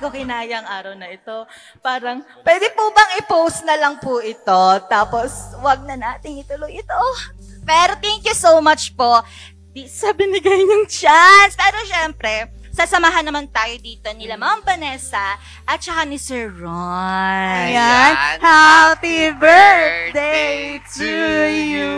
ko kinayang araw na ito. Parang, pwede po bang i-post na lang po ito? Tapos, wag na nating ituloy ito. Pero thank you so much po. Di sa binigay niyong chance. Pero syempre, sasamahan naman tayo dito nila Ma'am Vanessa at saka ni Sir Ron. Ayan. Happy birthday to you.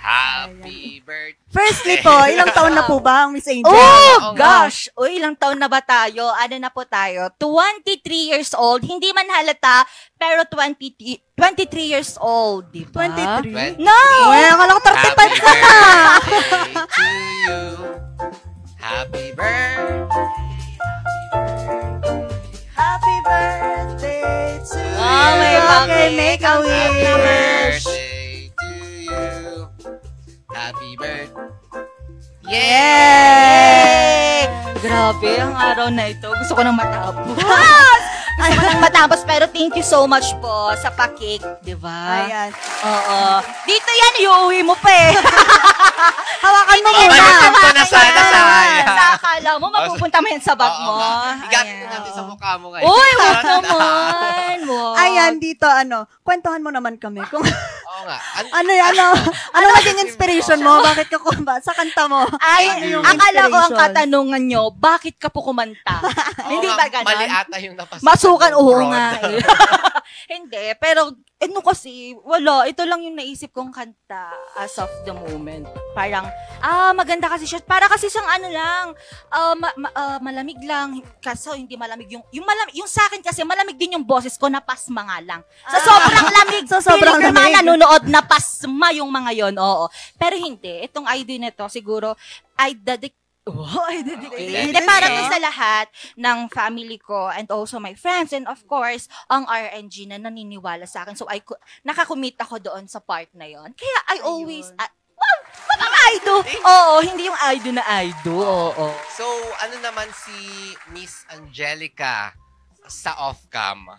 Happy birthday. Firstly po, ilang taon na po ba ang Miss Angel? Oh, gosh! Uy, ilang taon na ba tayo? Ano na po tayo? 23 years old. Hindi man halata, pero 23 years old, di ba? 23? No! Well, akala ko 35 Happy ka na. birthday to you. Happy birthday. Happy birthday to you. Oh, may Okay, make a Happy wish. birthday to you. Happy birthday. Yay! Grabe, ang araw na ito. Gusto ko nang matapos. Gusto ko nang matapos, pero thank you so much po sa pa-cake, di ba? Ayan. Oo. Dito yan, iuwi mo pa eh. Hawakan mo muna. Hawakan ko na sana, sayang. Sa akala mo, mapupunta mo yan sa bag mo. Igatid Ayan. ko natin sa mukha mo ngayon. Uy, wag naman. Wag. Ayan, dito, kwentuhan mo naman kami. Kung, Oo nga. ano naging inspiration mo? Bakit ka kumba? Sa kanta mo. Ay, Yung akala ko ang inspiration. katanungan nyo, bakit ka po kumanta? Hindi Oo ba nga, ganon? Mali ata yung napasukan. Masukan, oo Prod. nga eh. Hindi, pero kasi, wala. Ito lang yung naisip kong kanta as of the moment. Parang, maganda kasi siya. Para kasi siyang malamig lang. Kaso hindi malamig yung sa akin kasi malamig din yung boses ko, napasma nga lang. Sa sobrang lamig. Sa sobrang feeling ko mga lamig. nanonood, napasma yung mga yon, oo. Pero hindi. Itong ID nito, siguro, Hindi, para to sa lahat ng family ko and also my friends and of course, ang RNG na naniniwala sa akin. So, nakakumit ako doon sa part na yon. Kaya I always, parang idol. Oo, hindi yung idol na idol. Oo. So, ano naman si Miss Angelica sa off-cam?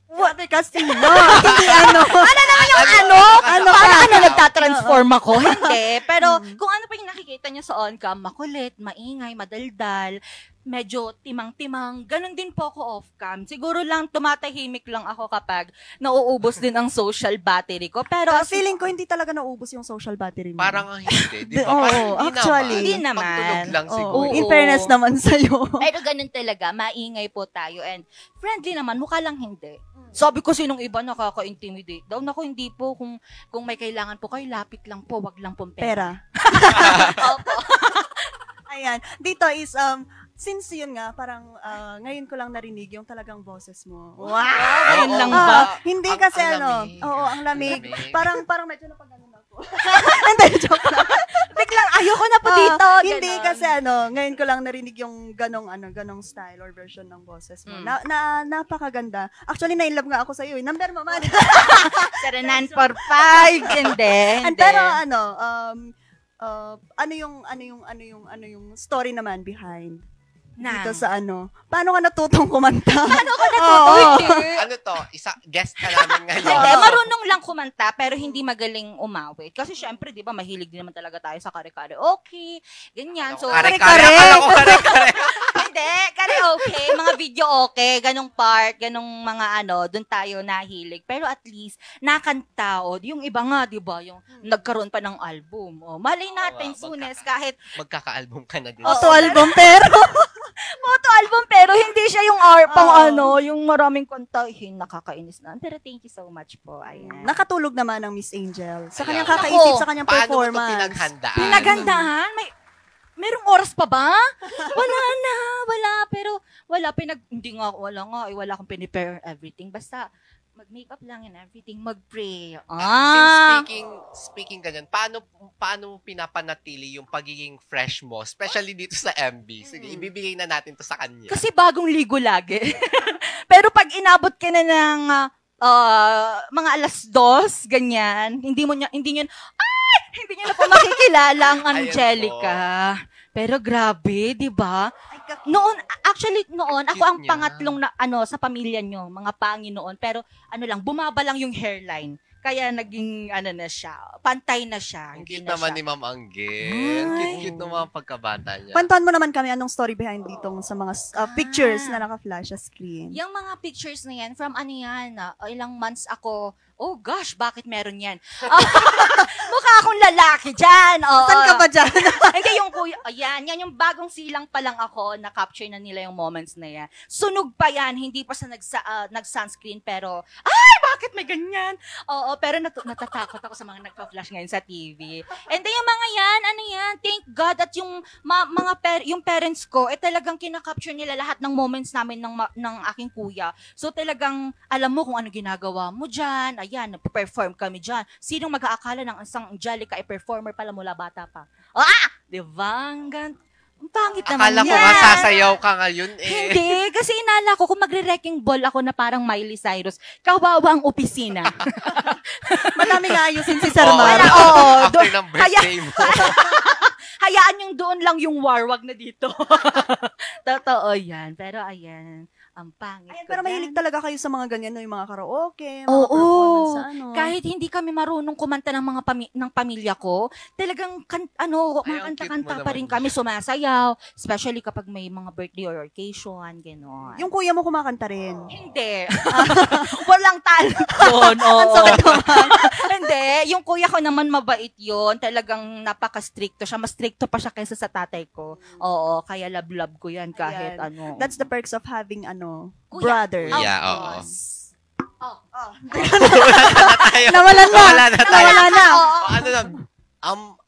What? Kasi no. Hindi ano. Ano naman yung ano? Ano Parang ka? nagtatransform ako? Hindi. Pero kung ano pa yung nakikita niyo sa on-cam, makulit, maingay, madaldal, medyo timang-timang, ganun din po ako off-cam. Siguro lang tumatahimik lang ako kapag nauubos din ang social battery ko. Pero Feeling ko hindi talaga naubos yung social battery mo. Parang hindi, di ba? Oo, Parang actually. Hindi naman. Pagtulog lang Oo, siguro. in fairness naman sa'yo. Pero ganun talaga, maingay po tayo and friendly naman, mukha lang hindi. Sabi ko sinong iba nakaka-intimidate daw. Naku, hindi po. Kung may kailangan po kayo, lapit lang po, wag lang pong pera. Opo. Ayan. Dito is, since yun nga, parang ngayon ko lang narinig yung talagang boses mo. Wow! Ayun lang ba? Hindi Ang- kasi ang lamig. Oo, ang lamig. Ang lamig. Parang medyo napaganon ako. Hindi, joke lang. Biglang ayoko na po dito. Hindi ganon. kasi ngayon ko lang narinig yung ganong style or version ng boses mo. Napakaganda. Actually, na-inlove nga ako sa iyo. Number mo man. 0945. Hindi. Pero ano yung story naman behind dito sa paano ka natutong kumanta? Paano ko natutunan? Ano to? Guest ka namin ngayon. Hindi, marunong lang kumanta pero hindi magaling umawit. Kasi syempre, di ba, mahilig din naman talaga tayo sa kare-karaoke, ganyan. So, Kare-kare. Akala ko kare-kare. hindi, karaoke, mga video okay, ganong part, ganong mga doon tayo nahilig. Pero at least, nakanta, yung iba nga, di ba, yung nagkaroon pa ng album. Malay natin, Sunes, kahit Magkaka-album ka na din. Auto-album pero photo album, pero hindi siya yung yung maraming kanta, nakakainis na. Pero thank you so much po. Ayan. nakatulog naman ang Miss Angel sa kanyang Ayan. kakaisip, Ako, sa kanyang Paano mo ito performance. pinaghandaan? Pinaghandaan? Merong oras pa ba? Wala. Pero, wala akong pinipare everything. Basta, mag-makeup lang and everything, mag-pray. Speaking ganyan, paano mo pinapanatili yung pagiging fresh mo, especially dito sa MB? Sige, ibibigay na natin to sa kanya. Kasi bagong ligo lagi. Pero pag inabot ka na ng mga 2:00, ganyan, hindi niyo na po makikilala ang Angelica. Pero grabe, di ba? Noon, ako ang Cute niya. pangatlong na, sa pamilya nyo, mga Panginoon. Pero, bumaba lang yung hairline. Kaya naging, na siya, pantay na siya. Ang Hindi cute na naman siya. ni Ma'am Angel. Cute ng mga pagkabata niya. Kwentuhan mo naman kami anong story behind ditong sa mga pictures na naka-flash sa screen. Yung mga pictures na yan, from ilang months ako, oh gosh, bakit meron yan? Mukha akong lalaki dyan. Saan ka ba dyan? Hindi, yung kuya, yan yung bagong silang pa lang ako, na-capture na nila yung moments na yan. Sunog pa yan, hindi pa sa nag-sunscreen, pero, bakit may ganyan? Oo, pero natatakot ako sa mga nagpa-flash ngayon sa TV. And then yung mga yan, thank God at yung yung parents ko, talagang kinakapture nila lahat ng moments namin ng aking kuya. So talagang alam mo kung ano ginagawa mo dyan. Ayan, nagpe-perform kami dyan. Sinong mag-aakala ng isang Angelica ay performer pala mula bata pa? Diba? Ang pangit naman Akala yan. ko nga sasayaw ka ngayon eh. Hindi, kasi inala ko kung magre-wrecking ball ako na parang Miley Cyrus, kawawa ang opisina. Madami nga ayusin si Oo, Sir Mar. after ng birthday mo. Hayaan yung doon lang yung war, wag na dito. Totoo yan. Pero ayan, ang pangit Ayan, ko pero dyan. mahilig talaga kayo sa mga ganyan, no? Yung mga karaoke, mga Oo. performance sa ano. Kahit hindi kami marunong kumanta ng mga ng pamilya ko, talagang kanta-kanta pa rin naman. kami, sumasayaw, especially kapag may mga birthday or occasion, gano'n. Yung kuya mo kumakanta rin. Hindi. Walang talent doon. Oo. Hindi. Yung kuya ko naman mabait yun. Talagang napaka-stricto siya. Mas stricto pa siya kaysa sa tatay ko. Oo. Kaya love-love ko yan kahit Ayan. That's the perks of having Kuya. brother. Kuya. Of oo. course. Nawalan na. Nawala na tayo. Nawala na. Ano lang,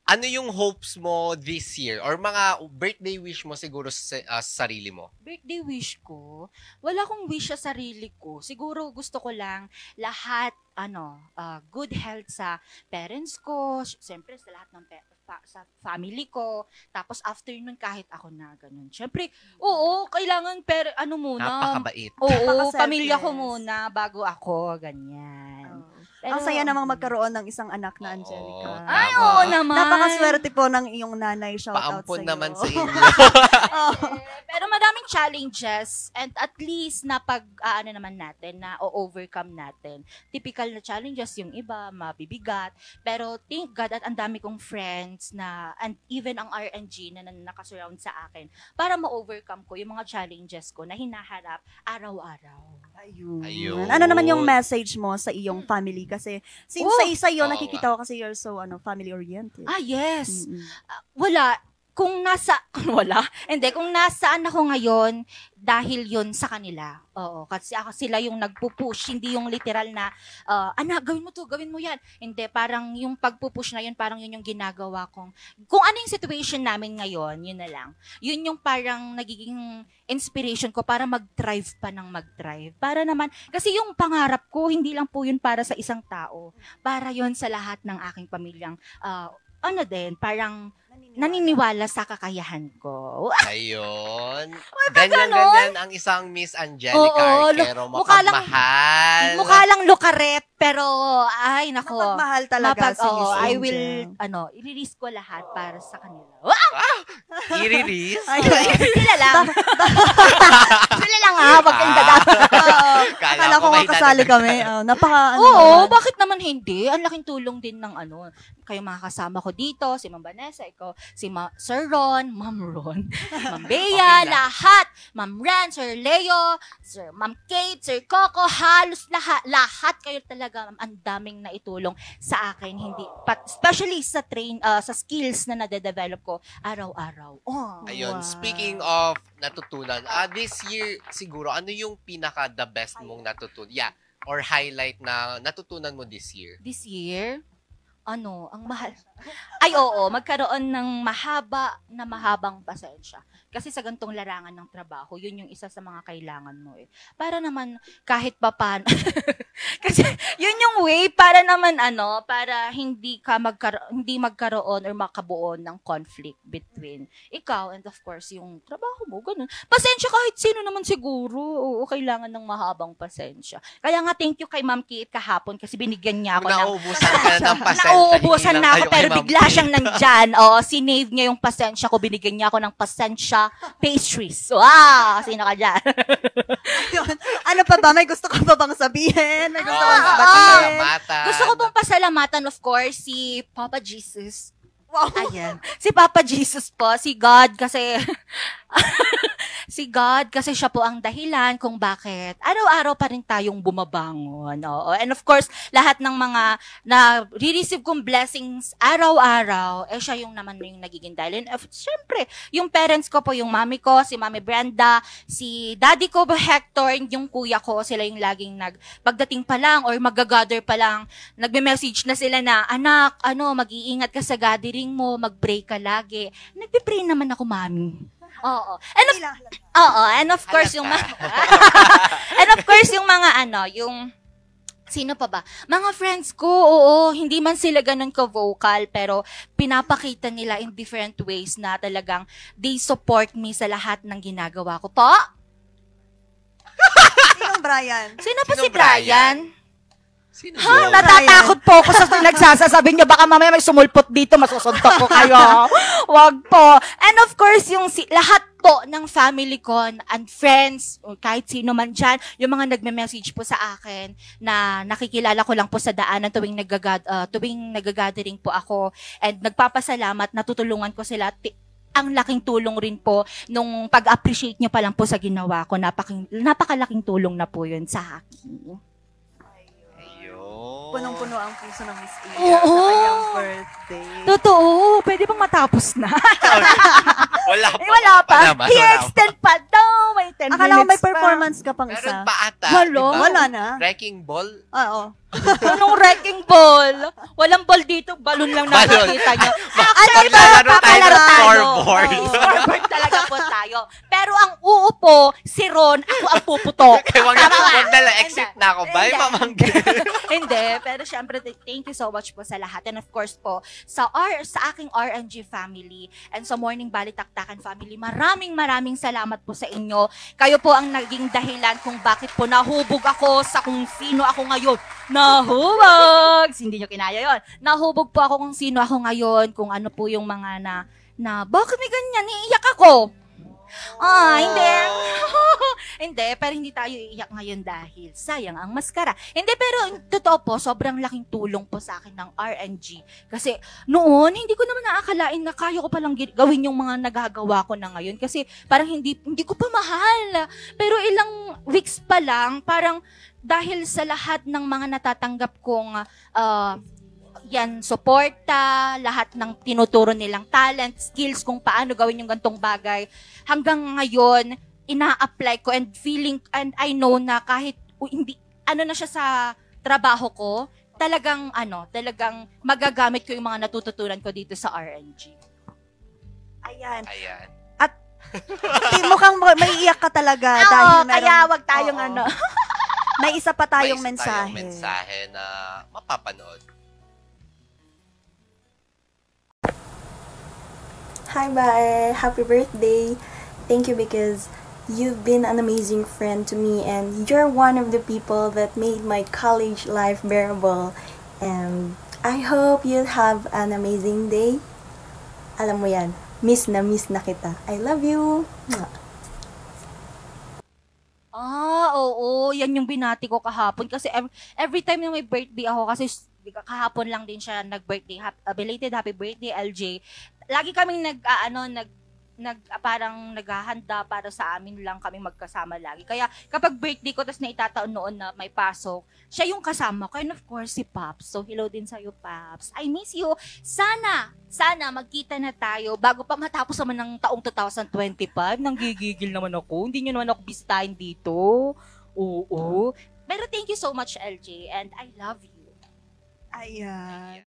ano yung hopes mo this year? Or mga birthday wish mo siguro sa sarili mo? Birthday wish ko, wala akong wish sa sarili ko. Siguro gusto ko lang lahat, good health sa parents ko, siyempre sa lahat ng sa family ko. Tapos after nun, kahit ako na ganun. Siyempre, oo, kailangan muna. Napakabait. Oo, Napaka-selfless. pamilya ko muna bago ako, ganyan. Pero, Ang saya namang magkaroon ng isang anak na Oo, Angelica. Ay, tama. oo naman. Napakaswerte po ng iyong nanay. Shout out Paampon sa'yo. naman sa inyo. Pero madaming challenges and at least na naman natin, na o-overcome natin. Typical na challenges yung iba, mabibigat. Pero thank God at ang dami kong friends and even ang RNG na nakasurround sa akin para ma-overcome ko yung mga challenges ko na hinaharap araw-araw. Ayun. Ano naman yung message mo sa iyong family? Kasi since sa isa yun, Oo nakikita ko kasi you're so family-oriented. Yes. Mm-mm. Wala. Kung nasaan ako ngayon, dahil yun sa kanila. Oo, kasi sila yung nagpupush, hindi yung literal na, anak, gawin mo to, gawin mo yan. Hindi, parang yung pagpupush na yun, parang yun yung ginagawa kong, kung ano yung situation namin ngayon, yun na lang. Yun yung parang nagiging inspiration ko para mag-thrive pa ng mag-thrive. Para naman, kasi yung pangarap ko, hindi lang po yun para sa isang tao. Para yun sa lahat ng aking pamilyang, parang naniniwala sa kakayahan ko. Ayun. ganon? Ganyan ang isang Miss Angelica Oo, Arquero. mukha lang- Mapagmahal. Mukha lang lukaret, pero ay nako. Mapagmahal talaga si Miss I Angel. will i-risk ko lahat para sa kanila. I-release. Sila lang. Sila lang wag kayong dadapa. Akala ko nga kasali kami. Oo, bakit naman hindi? Ang laking tulong din ng kayo mga kasama ko dito, si Ma'am Vanessa, ikaw, si Sir Ron, Ma'am Ron, Ma'am Bea, Okay lang. lahat, Ma'am Ren, Sir Leo, Ma'am Kate, Sir Coco, halos lahat kayo talaga, ang daming naitulong sa akin, especially sa sa skills na nade-develop ko araw-araw. Ayun, Wow. speaking of natutunan, this year siguro, ano yung pinaka the best mong natutunan? Yeah, or highlight na natutunan mo this year? This year, ang mahal. Ay, oo, magkaroon ng mahabang pasensya. Kasi sa gantong larangan ng trabaho, yun yung isa sa mga kailangan mo eh. Para naman, kahit pa paano, kasi yun yung way para naman para hindi magkaroon or makabuo ng conflict between ikaw and of course yung trabaho mo, ganun. Pasensya kahit sino naman siguro, oo, kailangan ng mahabang pasensya. Kaya nga, thank you kay Ma'am Kate kahapon kasi binigyan niya ako ng Nauubusan ka na ng pasensya. Nauubusan Nahingi lang na ako, kayo kay pero Ma'am bigla Kay. siyang nandyan. Oo, sinave niya yung pasensya ko. Binigyan niya ako ng pasensya pastries. Wow! Sino ka dyan? Yun. Ano pa ba? May gusto ka pa bang sabihin? May gusto ka bang Oo, batiin? pasalamatan. Gusto ko pong pasalamatan, of course, si Papa Jesus. Wow. Ayan. Si Papa Jesus po, si God kasi si God kasi siya po ang dahilan kung bakit araw-araw pa rin tayong bumabangon. Oo. And of course, lahat ng mga na re-receive kong blessings araw-araw, siya yung naman yung nagiging dahilan. Siyempre, yung parents ko po, yung mami ko, si Mami Brenda, si daddy ko, Hector, yung kuya ko, sila yung laging pagdating pa lang or mag-gather pa lang, nagme-message na sila na, anak, mag-iingat ka sa gathering mo, mag-pray ka lagi. Nagpe-pray naman ako, mami. Oo. And of course, yung mga, and of course, yung mga yung, sino pa ba? Mga friends ko, oo, hindi man sila ganun ka-vocal, pero pinapakita nila in different ways na talagang they support me sa lahat ng ginagawa ko. Po? Sinong Brian? Sino pa Sino si Brian? Sino Ha? yun? Natatakot po ako sa nagsasasabi niyo. Baka mamaya may sumulpot dito, masusuntok ko kayo. Wag po. And of course, yung lahat po ng family ko and friends, o kahit sino man dyan, yung mga nagme-message po sa akin na nakikilala ko lang po sa daanan tuwing nag-gathering po ako and nagpapasalamat, natutulungan ko sila. Ang laking tulong rin po nung pag-appreciate niyo pa lang po sa ginawa ko. Napakalaking tulong na po yun sa akin. Punong-puno ang puso ng Miss A Oo. sa kanyang birthday. Totoo. Pwede bang matapos na? Wala pa. Wala pa. naman, I-extend pa daw. May 10 Akala ko may minutes pa. performance ka pang Meron isa. pa ata. Wala. diba? Wala na. Wrecking ball? Oo. Anong wrecking ball? Walang ball dito. Balon lang Balon. nakikita nyo. Maglalaro tayo ng scoreboard. Scoreboard talaga po tayo. Pero ang uupo, si Ron, ako ang puputok. Kaya wag Tama ba? na lang, exit na ako. Bye, Hindi. mamangkin. Hindi, pero syempre, thank you so much po sa lahat. And of course po, sa aking RNG family and sa Morning Balitaktakan family, maraming salamat po sa inyo. Kayo po ang naging dahilan kung bakit po nahubog ako sa kung sino ako ngayon. Nahubog! Hindi nyo kinaya yon. Nahubog po ako kung sino ako ngayon, kung ano po yung mga na bakit may ganyan, iiyak ako. Hindi. Hindi, pero hindi tayo iiyak ngayon dahil sayang ang maskara. Hindi, pero totoo po, sobrang laking tulong po sa akin ng RNG. Kasi noon, hindi ko naman naakalain na kaya ko palang gawin yung mga nagagawa ko na ngayon. Kasi parang hindi ko pa mahal. Pero ilang weeks pa lang, parang dahil sa lahat ng mga natatanggap kong suporta, lahat ng tinuturo nilang talent, skills, kung paano gawin yung gantong bagay. Hanggang ngayon, ina-apply ko and I know na kahit hindi, na siya sa trabaho ko, talagang magagamit ko yung mga natututunan ko dito sa RNG. Ayan. Ayan. Mukhang maiiyak ka talaga Oo, dahil meron, kaya wag tayong Oo. May isa pa tayong May isa tayong mensahe. mensahe na mapapanood. Hi, bye. Happy birthday. Thank you because you've been an amazing friend to me and you're one of the people that made my college life bearable. And I hope you'll have an amazing day. Alam mo yan, miss na kita. I love you. Mwah. Oo, yan yung binati ko kahapon kasi every time na may birthday ako kasi kahapon lang din siya nag-birthday, belated happy birthday LJ. Lagi kaming parang naghahanda para sa amin lang kaming magkasama lagi. Kaya kapag birthday ko tapos naitataon noon na may pasok, siya yung kasama ko. And of course, si Pops. So, hello din sa'yo, Pops. I miss you. Sana magkita na tayo bago pa matapos naman ng taong 2025. Nanggigigil naman ako. Hindi nyo naman ako bisitahin dito. Oo. Pero thank you so much, LJ. And I love you. Ayan.